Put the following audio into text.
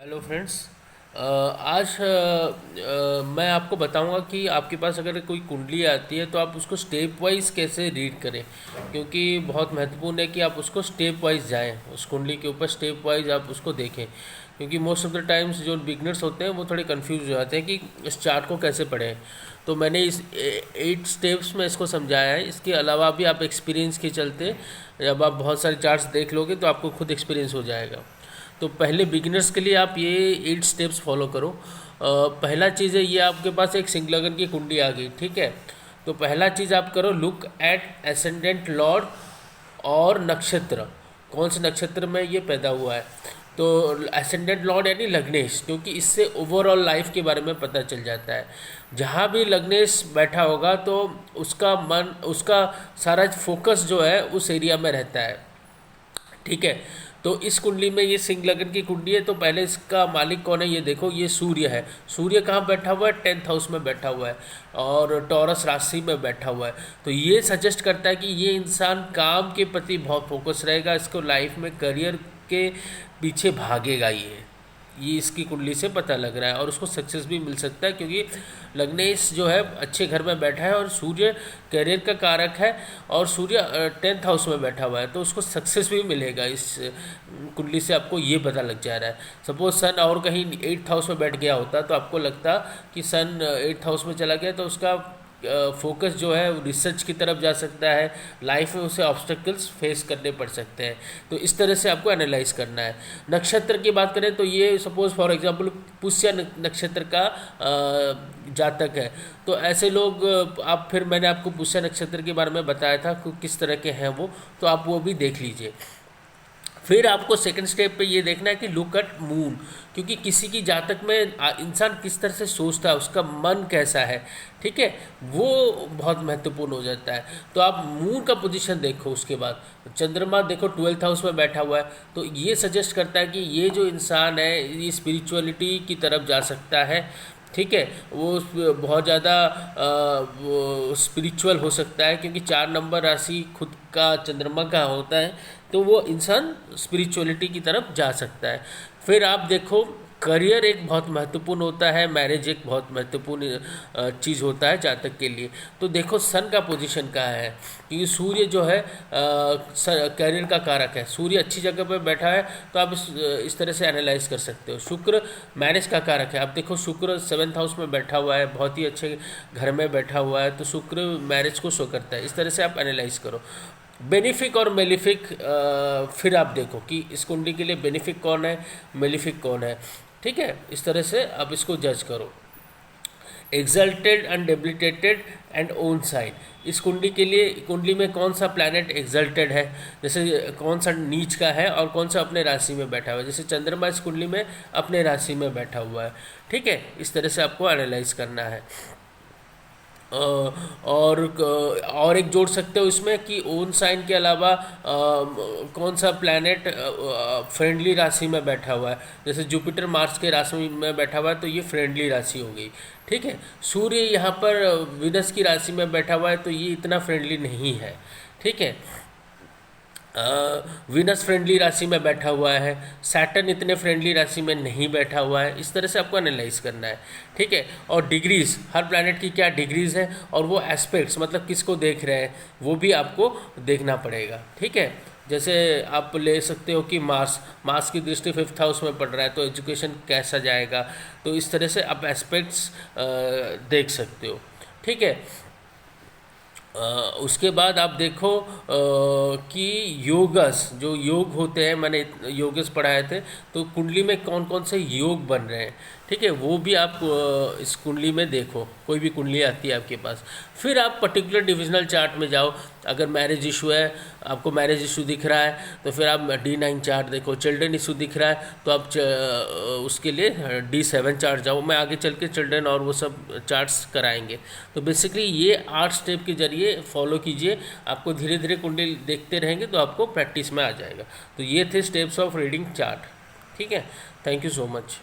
Hello friends. आज मैं आपको बताऊंगा कि आपके पास अगर कोई कुंडली आती है तो आप उसको स्टेप वाइज कैसे रीड करें, क्योंकि बहुत महत्वपूर्ण है कि आप उसको स्टेप वाइज जाएं, उस कुंडली के ऊपर स्टेप वाइज आप उसको देखें। क्योंकि मोस्ट ऑफ द टाइम्स जो बिगनर्स होते हैं वो थोड़े कंफ्यूज हो जाते हैं कि इस चार्ट को कैसे पढ़ें। तो मैंने इस 8 स्टेप्स में इसको समझाया है। इसके अलावा भी आप एक्सपीरियंस के चलते जब आप बहुत सारे चार्ट्स देख लोगे तो आपको खुद एक्सपीरियंस हो जाएगा। तो पहले बिगिनर्स के लिए आप ये 8 स्टेप्स फॉलो करो। पहला चीज़ है, ये आपके पास एक सिंह लगन की कुंडी आ गई, ठीक है। तो पहला चीज़ आप करो, लुक एट एसेंडेंट लॉर्ड और नक्षत्र, कौन से नक्षत्र में ये पैदा हुआ है। तो एसेंडेंट लॉर्ड यानी लग्नेश, क्योंकि इससे ओवरऑल लाइफ के बारे में पता चल जाता है। जहाँ भी लग्नेश बैठा होगा तो उसका मन, उसका सारा फोकस जो है उस एरिया में रहता है, ठीक है। तो इस कुंडली में ये सिंह लगन की कुंडली है। तो पहले इसका मालिक कौन है ये देखो, ये सूर्य है। सूर्य कहाँ बैठा हुआ है? 10th हाउस में बैठा हुआ है और टॉरस राशि में बैठा हुआ है। तो ये सजेस्ट करता है कि ये इंसान काम के प्रति बहुत फोकस रहेगा, इसको लाइफ में करियर के पीछे भागेगा। ये इसकी कुंडली से पता लग रहा है और उसको सक्सेस भी मिल सकता है, क्योंकि लग्नेश जो है अच्छे घर में बैठा है और सूर्य करियर का कारक है और सूर्य 10th हाउस में बैठा हुआ है, तो उसको सक्सेस भी मिलेगा। इस कुंडली से आपको ये पता लग जा रहा है। सपोज सन और कहीं 8th हाउस में बैठ गया होता तो आपको लगता कि सन 8th हाउस में चला गया तो उसका फोकस जो है रिसर्च की तरफ जा सकता है, लाइफ में उसे ऑब्स्टेकल्स फेस करने पड़ सकते हैं। तो इस तरह से आपको एनालाइज करना है। नक्षत्र की बात करें तो ये सपोज फॉर एग्जांपल पुष्य नक्षत्र का जातक है। तो ऐसे लोग आप, फिर मैंने आपको पुष्य नक्षत्र के बारे में बताया था कि किस तरह के हैं वो, तो आप वो भी देख लीजिए। फिर आपको सेकंड स्टेप पे ये देखना है कि लुक एट मून, क्योंकि किसी की जातक में इंसान किस तरह से सोचता है, उसका मन कैसा है, ठीक है, वो बहुत महत्वपूर्ण हो जाता है। तो आप मून का पोजीशन देखो। उसके बाद चंद्रमा देखो 12th हाउस में बैठा हुआ है, तो ये सजेस्ट करता है कि ये जो इंसान है ये स्पिरिचुअलिटी की तरफ जा सकता है, ठीक है। वो बहुत ज़्यादा स्पिरिचुअल हो सकता है, क्योंकि 4 नंबर राशि खुद का चंद्रमा का होता है, तो वो इंसान स्पिरिचुअलिटी की तरफ जा सकता है। फिर आप देखो, करियर एक बहुत महत्वपूर्ण होता है, मैरिज एक बहुत महत्वपूर्ण चीज़ होता है जातक के लिए। तो देखो सन का पोजीशन कहाँ है, क्योंकि सूर्य जो है करियर का कारक है। सूर्य अच्छी जगह पर बैठा है तो आप इस तरह से एनालाइज कर सकते हो। शुक्र मैरिज का कारक है। आप देखो शुक्र 7th हाउस में बैठा हुआ है, बहुत ही अच्छे घर में बैठा हुआ है, तो शुक्र मैरिज को शो करता है। इस तरह से आप एनालाइज करो। बेनिफिक और मेलिफिक, फिर आप देखो कि इस कुंडली के लिए बेनिफिक कौन है, मेलिफिक कौन है, ठीक है। इस तरह से आप इसको जज करो। Exalted and debilitated and own sign, इस कुंडली के लिए कुंडली में कौन सा प्लैनेट एग्जल्टेड है, जैसे कौन सा नीच का है और कौन सा अपने राशि में बैठा हुआ है। जैसे चंद्रमा इस कुंडली में अपने राशि में बैठा हुआ है, ठीक है। इस तरह से आपको एनालाइज करना है। और एक जोड़ सकते हो इसमें कि ओन साइन के अलावा कौन सा प्लैनेट फ्रेंडली राशि में बैठा हुआ है। जैसे जुपिटर मार्स के राशि में बैठा हुआ है तो ये फ्रेंडली राशि हो गई, ठीक है। सूर्य यहाँ पर विनस की राशि में बैठा हुआ है तो ये इतना फ्रेंडली नहीं है, ठीक है। विनस फ्रेंडली राशि में बैठा हुआ है, सैटर्न इतने फ्रेंडली राशि में नहीं बैठा हुआ है। इस तरह से आपको एनालाइज करना है, ठीक है। और डिग्रीज, हर प्लैनेट की क्या डिग्रीज है और वो एस्पेक्ट्स मतलब किसको देख रहे हैं वो भी आपको देखना पड़ेगा, ठीक है। जैसे आप ले सकते हो कि मार्स की दृष्टि 5th हाउस में पड़ रहा है तो एजुकेशन कैसा जाएगा। तो इस तरह से आप एस्पेक्ट्स देख सकते हो, ठीक है। उसके बाद आप देखो कि योगस, जो योग होते हैं, मैंने योगस पढ़ाए थे, तो कुंडली में कौन कौन से योग बन रहे हैं, ठीक है, वो भी आप इस कुंडली में देखो। कोई भी कुंडली आती है आपके पास, फिर आप पर्टिकुलर डिविजनल चार्ट में जाओ। अगर मैरिज इशू है, आपको मैरिज इशू दिख रहा है तो फिर आप D9 चार्ट देखो। चिल्ड्रन इशू दिख रहा है तो आप उसके लिए D7 चार्ट जाओ। मैं आगे चल के चिल्ड्रन और वो सब चार्ट्स कराएंगे। तो बेसिकली ये 8 स्टेप के जरिए फॉलो कीजिए, आपको धीरे धीरे कुंडली देखते रहेंगे तो आपको प्रैक्टिस में आ जाएगा। तो ये थे स्टेप्स ऑफ रीडिंग चार्ट, ठीक है। Thank you so much.